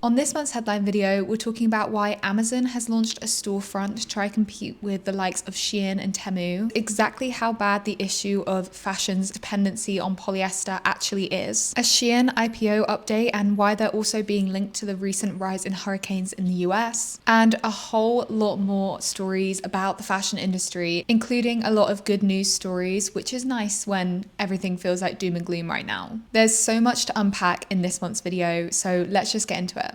On this month's headline video, we're talking about why Amazon has launched a storefront to try to compete with the likes of Shein and Temu, exactly how bad the issue of fashion's dependency on polyester actually is, a Shein IPO update and why they're also being linked to the recent rise in hurricanes in the US, and a whole lot more stories about the fashion industry, including a lot of good news stories, which is nice when everything feels like doom and gloom right now. There's so much to unpack in this month's video, so let's just get into it.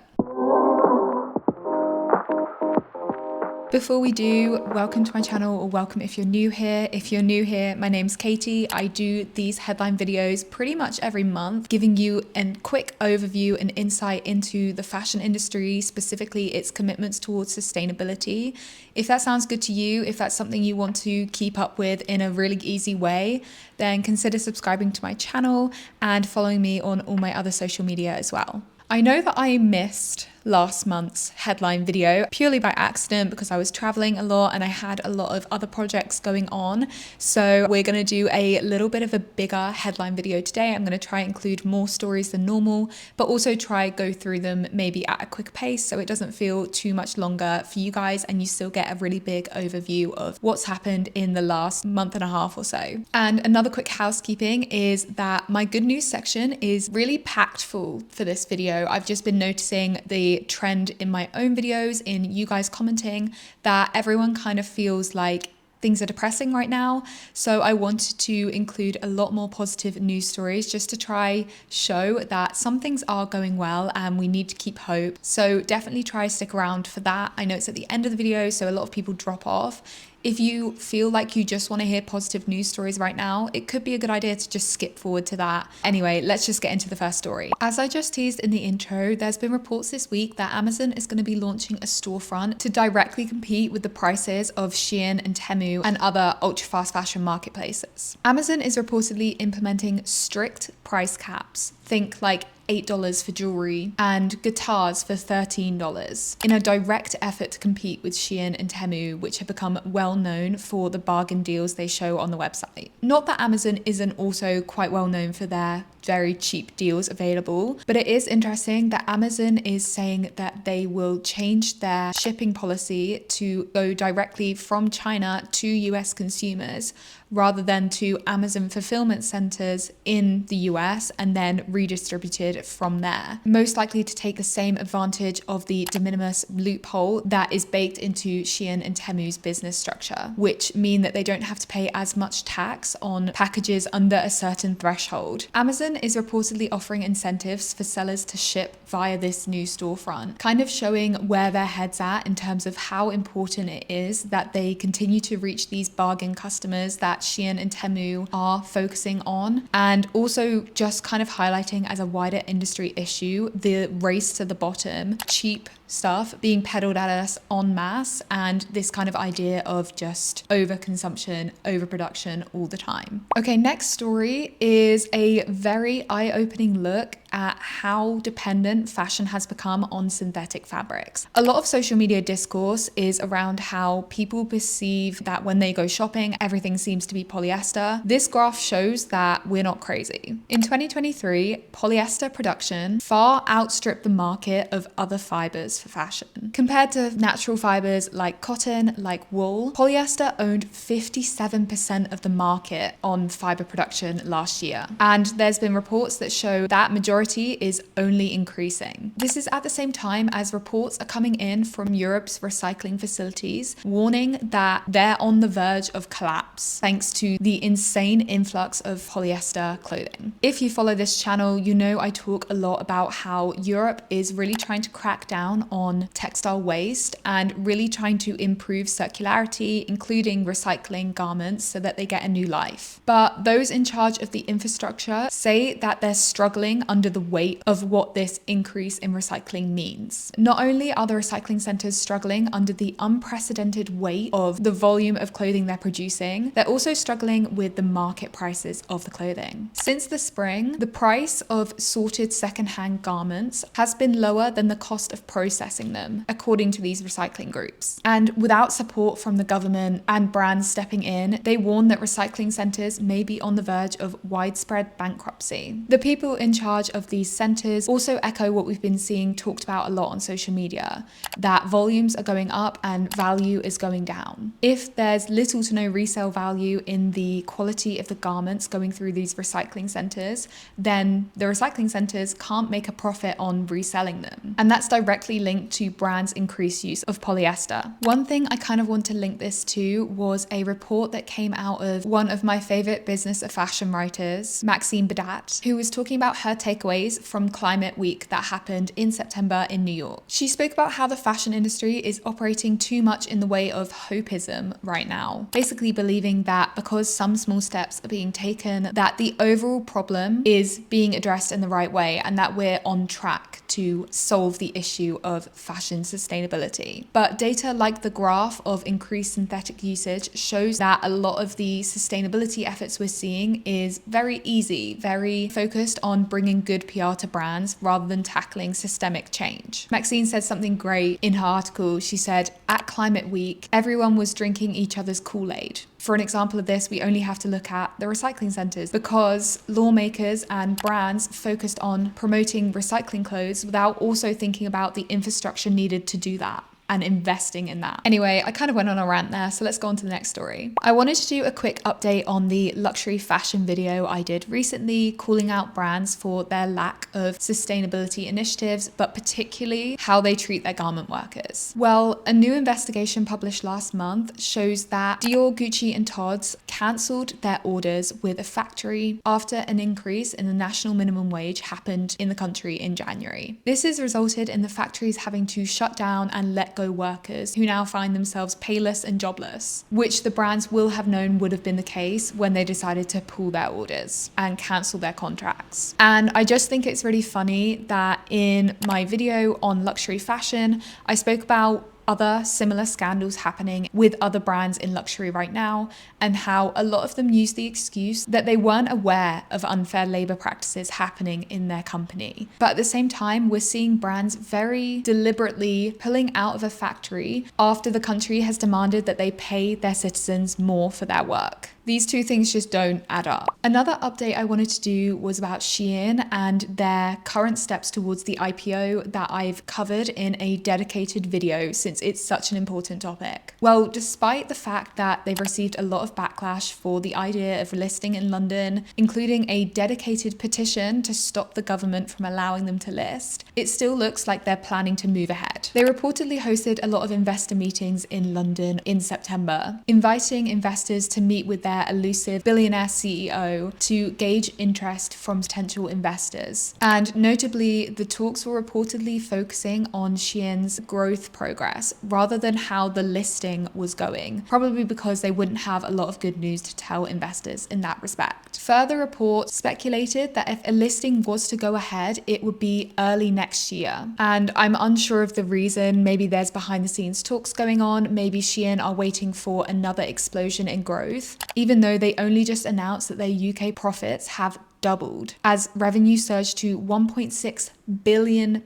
Before we do, welcome to my channel, or welcome if you're new here. If you're new here, my name's Katie. I do these headline videos pretty much every month, giving you a quick overview and insight into the fashion industry, specifically its commitments towards sustainability. If that sounds good to you, if that's something you want to keep up with in a really easy way, then consider subscribing to my channel and following me on all my other social media as well. I know that I missed last month's headline video purely by accident because I was traveling a lot and I had a lot of other projects going on. So we're going to do a little bit of a bigger headline video today. I'm going to try and include more stories than normal, but also try go through them maybe at a quick pace so it doesn't feel too much longer for you guys and you still get a really big overview of what's happened in the last month and a half or so. And another quick housekeeping is that my good news section is really packed full for this video. I've just been noticing the trend in my own videos, in you guys commenting, that everyone kind of feels like things are depressing right now. So I wanted to include a lot more positive news stories just to try show that some things are going well and we need to keep hope. So definitely try to stick around for that. I know it's at the end of the video, so a lot of people drop off. If you feel like you just want to hear positive news stories right now, it could be a good idea to just skip forward to that. Anyway, let's just get into the first story. As I just teased in the intro, there's been reports this week that Amazon is going to be launching a storefront to directly compete with the prices of Shein and Temu and other ultra fast fashion marketplaces. Amazon is reportedly implementing strict price caps. Think like $8 for jewelry and guitars for $13 in a direct effort to compete with Shein and Temu, which have become well known for the bargain deals they show on the website. Not that Amazon isn't also quite well known for their very cheap deals available, but it is interesting that Amazon is saying that they will change their shipping policy to go directly from China to US consumers rather than to Amazon fulfillment centers in the US and then redistributed from there. Most likely to take the same advantage of the de minimis loophole that is baked into Shein and Temu's business structure, which mean that they don't have to pay as much tax on packages under a certain threshold. Amazon is reportedly offering incentives for sellers to ship via this new storefront, kind of showing where their head's at in terms of how important it is that they continue to reach these bargain customers that Shein and Temu are focusing on, and also just kind of highlighting as a wider industry issue the race to the bottom, cheap stuff being peddled at us en masse, and this kind of idea of just overconsumption, overproduction all the time. Okay, next story is a very eye-opening look at how dependent fashion has become on synthetic fabrics. A lot of social media discourse is around how people perceive that when they go shopping, everything seems to be polyester. This graph shows that we're not crazy. In 2023, polyester production far outstripped the market of other fibers for fashion. Compared to natural fibers like cotton, like wool, polyester owned 57% of the market on fiber production last year. And there's been reports that show that majority is only increasing. This is at the same time as reports are coming in from Europe's recycling facilities, warning that they're on the verge of collapse thanks to the insane influx of polyester clothing. If you follow this channel, you know I talk a lot about how Europe is really trying to crack down on textile waste and really trying to improve circularity, including recycling garments so that they get a new life. But those in charge of the infrastructure say that they're struggling under the weight of what this increase in recycling means. Not only are the recycling centers struggling under the unprecedented weight of the volume of clothing they're producing, they're also struggling with the market prices of the clothing. Since the spring, the price of sorted secondhand garments has been lower than the cost of processing them, according to these recycling groups. And without support from the government and brands stepping in, they warn that recycling centers may be on the verge of widespread bankruptcy. The people in charge of these centers also echo what we've been seeing talked about a lot on social media, that volumes are going up and value is going down. If there's little to no resale value in the quality of the garments going through these recycling centers, then the recycling centers can't make a profit on reselling them. And that's directly linked to brands' increased use of polyester. One thing I kind of want to link this to was a report that came out of one of my favorite business of fashion writers, Maxine Badat, who was talking about her takeaways from Climate Week that happened in September in New York. She spoke about how the fashion industry is operating too much in the way of hopeism right now, basically believing that because some small steps are being taken, that the overall problem is being addressed in the right way and that we're on track to solve the issue of fashion sustainability. But data like the graph of increased synthetic usage shows that a lot of the sustainability efforts we're seeing is very easy, very focused on bringing good PR to brands rather than tackling systemic change. Maxine said something great in her article. She said, at Climate Week, everyone was drinking each other's Kool-Aid. For an example of this, we only have to look at the recycling centers, because lawmakers and brands focused on promoting recycling clothes without also thinking about the infrastructure needed to do that and investing in that. Anyway, I kind of went on a rant there, so let's go on to the next story. I wanted to do a quick update on the luxury fashion video I did recently, calling out brands for their lack of sustainability initiatives, but particularly how they treat their garment workers. Well, a new investigation published last month shows that Dior, Gucci, and Tod's cancelled their orders with a factory after an increase in the national minimum wage happened in the country in January. This has resulted in the factories having to shut down and let go workers who now find themselves payless and jobless, which the brands will have known would have been the case when they decided to pull their orders and cancel their contracts. And I just think it's really funny that in my video on luxury fashion, I spoke about other similar scandals happening with other brands in luxury right now, and how a lot of them use the excuse that they weren't aware of unfair labor practices happening in their company. But at the same time, we're seeing brands very deliberately pulling out of a factory after the country has demanded that they pay their citizens more for their work. These two things just don't add up. Another update I wanted to do was about Shein and their current steps towards the IPO that I've covered in a dedicated video since it's such an important topic. Well, despite the fact that they've received a lot of backlash for the idea of listing in London, including a dedicated petition to stop the government from allowing them to list, it still looks like they're planning to move ahead. They reportedly hosted a lot of investor meetings in London in September, inviting investors to meet with their elusive billionaire CEO to gauge interest from potential investors. And notably, the talks were reportedly focusing on Shein's growth progress rather than how the listing was going, probably because they wouldn't have a lot of good news to tell investors in that respect. Further reports speculated that if a listing was to go ahead, it would be early next year. And I'm unsure of the reason. Maybe there's behind the scenes talks going on. Maybe Shein are waiting for another explosion in growth, even though they only just announced that their UK profits have doubled as revenue surged to £1.6 billion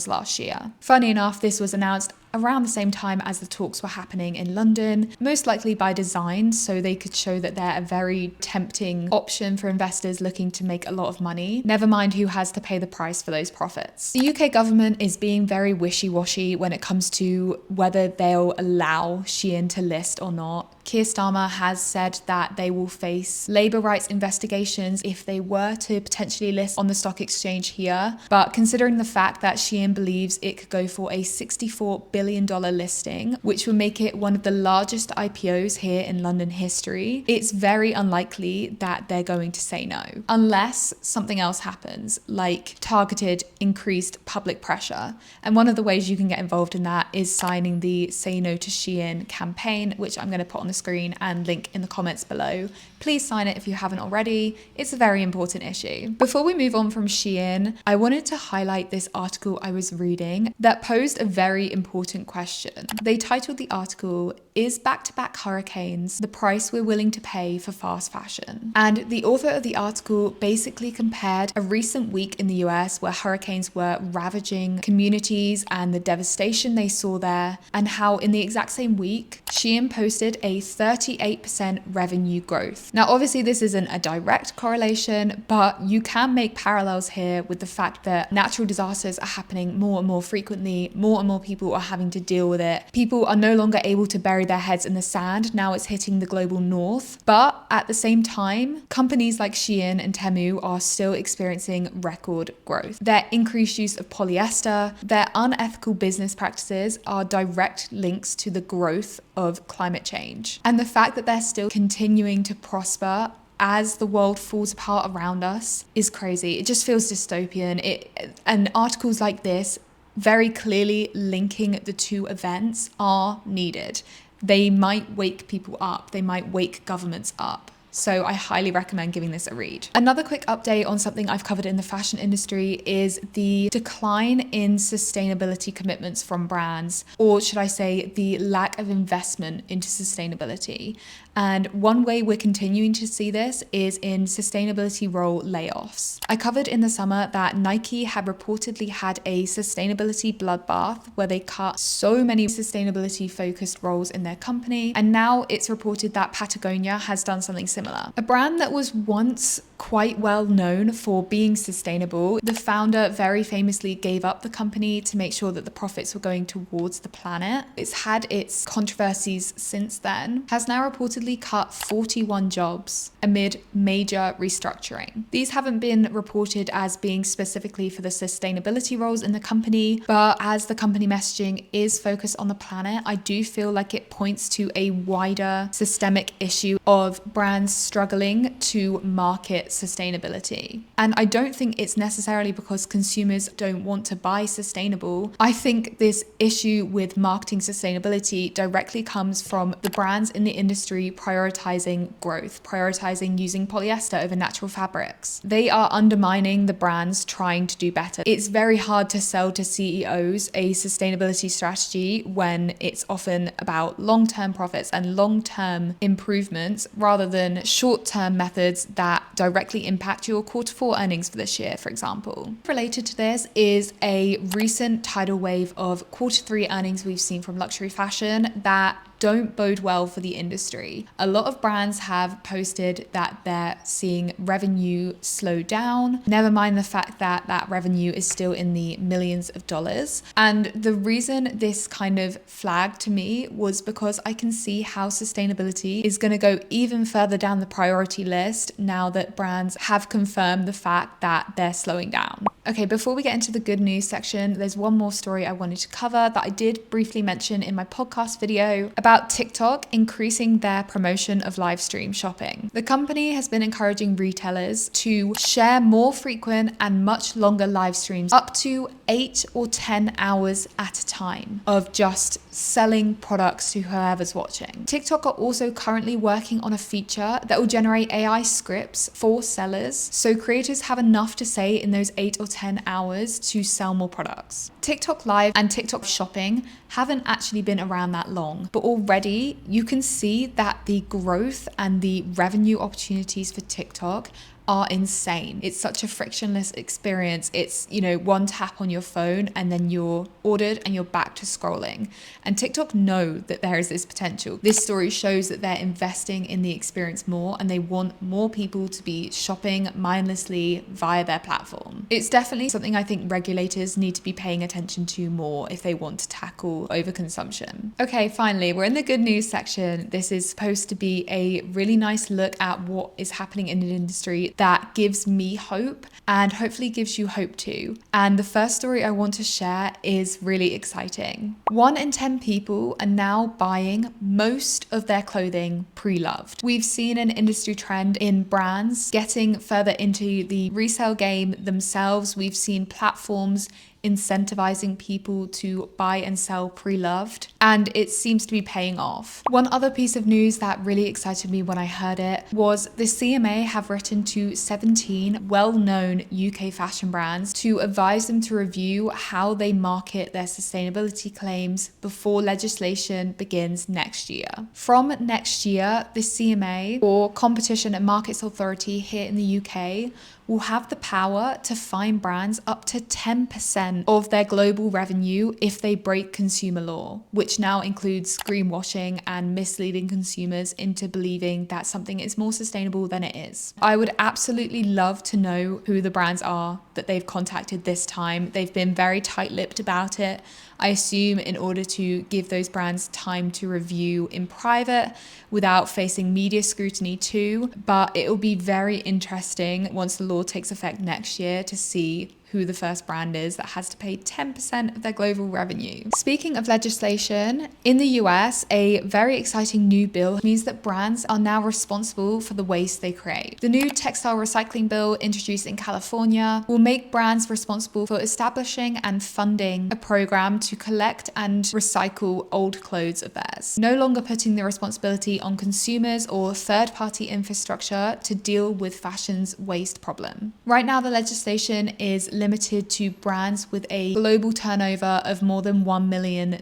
last year. Funny enough, this was announced around the same time as the talks were happening in London, most likely by design, so they could show that they're a very tempting option for investors looking to make a lot of money, never mind who has to pay the price for those profits. The UK government is being very wishy-washy when it comes to whether they'll allow Shein to list or not. Keir Starmer has said that they will face labour rights investigations if they were to potentially list on the stock exchange here, but considering the fact that Shein believes it could go for a $64 billion listing, which would make it one of the largest IPOs here in London history, it's very unlikely that they're going to say no, unless something else happens, like targeted increased public pressure. And one of the ways you can get involved in that is signing the Say No to Shein campaign, which I'm going to put on the screen and link in the comments below. Please sign it if you haven't already. It's a very important issue. Before we move on from Shein, I wanted to highlight this article I was reading that posed a very important question. They titled the article, "Is Back-to-Back Hurricanes the Price We're Willing to Pay for Fast Fashion?" And the author of the article basically compared a recent week in the US where hurricanes were ravaging communities and the devastation they saw there, and how in the exact same week, Shein posted a 38% revenue growth. Now, obviously this isn't a direct correlation, but you can make parallels here with the fact that natural disasters are happening more and more frequently. More and more people are having to deal with it. People are no longer able to bury their heads in the sand. Now it's hitting the global north. But at the same time, companies like Shein and Temu are still experiencing record growth. Their increased use of polyester, their unethical business practices are direct links to the growth of climate change. And the fact that they're still continuing to prosper as the world falls apart around us is crazy. It just feels dystopian. And articles like this very clearly linking the two events are needed. They might wake people up. They might wake governments up. So I highly recommend giving this a read. Another quick update on something I've covered in the fashion industry is the decline in sustainability commitments from brands, or should I say the lack of investment into sustainability. And one way we're continuing to see this is in sustainability role layoffs. I covered in the summer that Nike had reportedly had a sustainability bloodbath where they cut so many sustainability focused roles in their company. And now it's reported that Patagonia has done something similar. A brand that was once quite well known for being sustainable, the founder very famously gave up the company to make sure that the profits were going towards the planet. It's had its controversies since then, has now reportedly cut 41 jobs amid major restructuring. These haven't been reported as being specifically for the sustainability roles in the company, but as the company messaging is focused on the planet, I do feel like it points to a wider systemic issue of brands struggling to market sustainability. And I don't think it's necessarily because consumers don't want to buy sustainable. I think this issue with marketing sustainability directly comes from the brands in the industry prioritizing growth, prioritizing using polyester over natural fabrics. They are undermining the brands trying to do better. It's very hard to sell to CEOs a sustainability strategy when it's often about long-term profits and long-term improvements rather than short-term methods that directly impact your Q4 earnings for this year, for example. Related to this is a recent tidal wave of Q3 earnings we've seen from luxury fashion that don't bode well for the industry. A lot of brands have posted that they're seeing revenue slow down, never mind the fact that that revenue is still in the millions of dollars. And the reason this kind of flagged to me was because I can see how sustainability is going to go even further down the priority list now that brands have confirmed the fact that they're slowing down. Okay, before we get into the good news section, there's one more story I wanted to cover that I did briefly mention in my podcast video about TikTok increasing their promotion of live stream shopping. The company has been encouraging retailers to share more frequent and much longer live streams, up to 8 or 10 hours at a time, of just selling products to whoever's watching. TikTok are also currently working on a feature that will generate AI scripts for sellers, so creators have enough to say in those 8 or 10 hours to sell more products. TikTok Live and TikTok Shopping haven't actually been around that long, but already you can see that the growth and the revenue opportunities for TikTok are insane. It's such a frictionless experience. It's, one tap on your phone and then you're ordered and you're back to scrolling. And TikTok know that there is this potential. This story shows that they're investing in the experience more and they want more people to be shopping mindlessly via their platform. It's definitely something I think regulators need to be paying attention to more if they want to tackle overconsumption. Okay, finally, we're in the good news section. This is supposed to be a really nice look at what is happening in an industry that gives me hope and hopefully gives you hope too. And the first story I want to share is really exciting. 1 in 10 people are now buying most of their clothing pre-loved. We've seen an industry trend in brands getting further into the resale game themselves. We've seen platforms incentivizing people to buy and sell pre-loved, and it seems to be paying off. One other piece of news that really excited me when I heard it was the CMA have written to 17 well-known UK fashion brands to advise them to review how they market their sustainability claims before legislation begins next year. From next year, the CMA, or Competition and Markets Authority here in the UK, will have the power to fine brands up to 10% of their global revenue if they break consumer law, which now includes greenwashing and misleading consumers into believing that something is more sustainable than it is. I would absolutely love to know who the brands are that they've contacted this time. They've been very tight-lipped about it. I assume in order to give those brands time to review in private without facing media scrutiny too. But it will be very interesting once the law takes effect next year to see who the first brand is that has to pay 10% of their global revenue. Speaking of legislation, in the US, a very exciting new bill means that brands are now responsible for the waste they create. The new textile recycling bill introduced in California will make brands responsible for establishing and funding a program to collect and recycle old clothes of theirs, no longer putting the responsibility on consumers or third-party infrastructure to deal with fashion's waste problem. Right now, the legislation is limited to brands with a global turnover of more than $1 million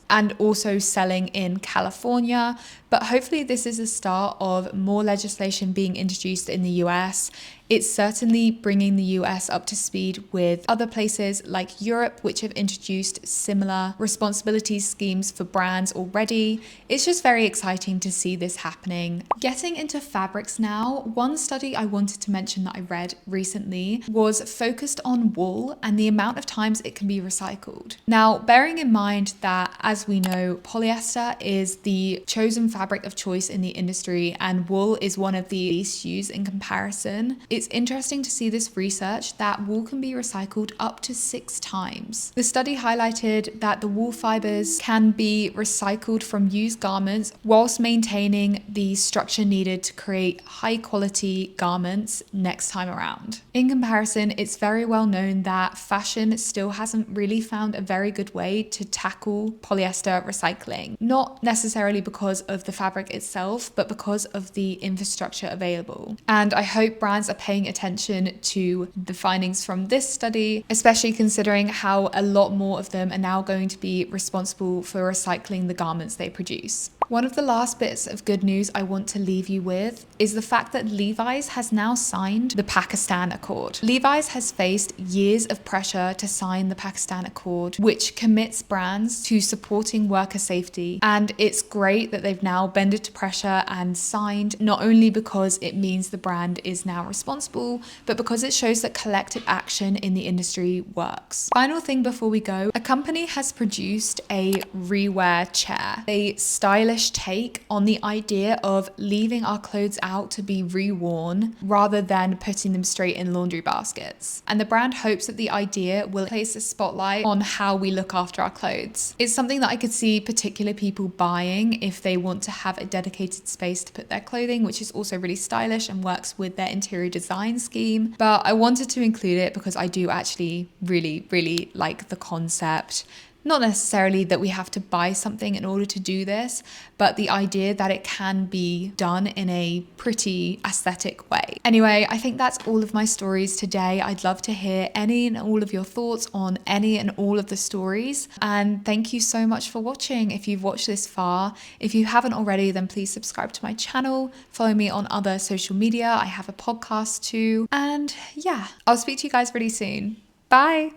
and also selling in California. But hopefully this is a start of more legislation being introduced in the US. It's certainly bringing the US up to speed with other places like Europe, which have introduced similar responsibility schemes for brands already. It's just very exciting to see this happening. Getting into fabrics now, one study I wanted to mention that I read recently was focused on wool and the amount of times it can be recycled. Now, bearing in mind that, as we know, polyester is the chosen fabric of choice in the industry and wool is one of the least used in comparison, it's interesting to see this research that wool can be recycled up to 6 times. The study highlighted that the wool fibers can be recycled from used garments whilst maintaining the structure needed to create high quality garments next time around. In comparison, it's very well known that fashion still hasn't really found a very good way to tackle polyester recycling, not necessarily because of the fabric itself, but because of the infrastructure available. And I hope brands are paying attention to the findings from this study, especially considering how a lot more of them are now going to be responsible for recycling the garments they produce. One of the last bits of good news I want to leave you with is the fact that LEVIs has now signed the Pakistan Accord. LEVIs has faced years of pressure to sign the Pakistan Accord, which commits brands to supporting worker safety. And it's great that they've now bended to pressure and signed, not only because it means the brand is now responsible, but because it shows that collective action in the industry works. Final thing before we go, a company has produced a rewear chair, a stylish take on the idea of leaving our clothes out to be reworn rather than putting them straight in laundry baskets. And the brand hopes that the idea will place a spotlight on how we look after our clothes. It's something that I could see particular people buying if they want to have a dedicated space to put their clothing, which is also really stylish and works with their interior design scheme. But I wanted to include it because I do actually really like the concept. Not necessarily that we have to buy something in order to do this, but the idea that it can be done in a pretty aesthetic way. Anyway, I think that's all of my stories today. I'd love to hear any and all of your thoughts on any and all of the stories. And thank you so much for watching. If you've watched this far, if you haven't already, then please subscribe to my channel. Follow me on other social media. I have a podcast too. And yeah, I'll speak to you guys really soon. Bye.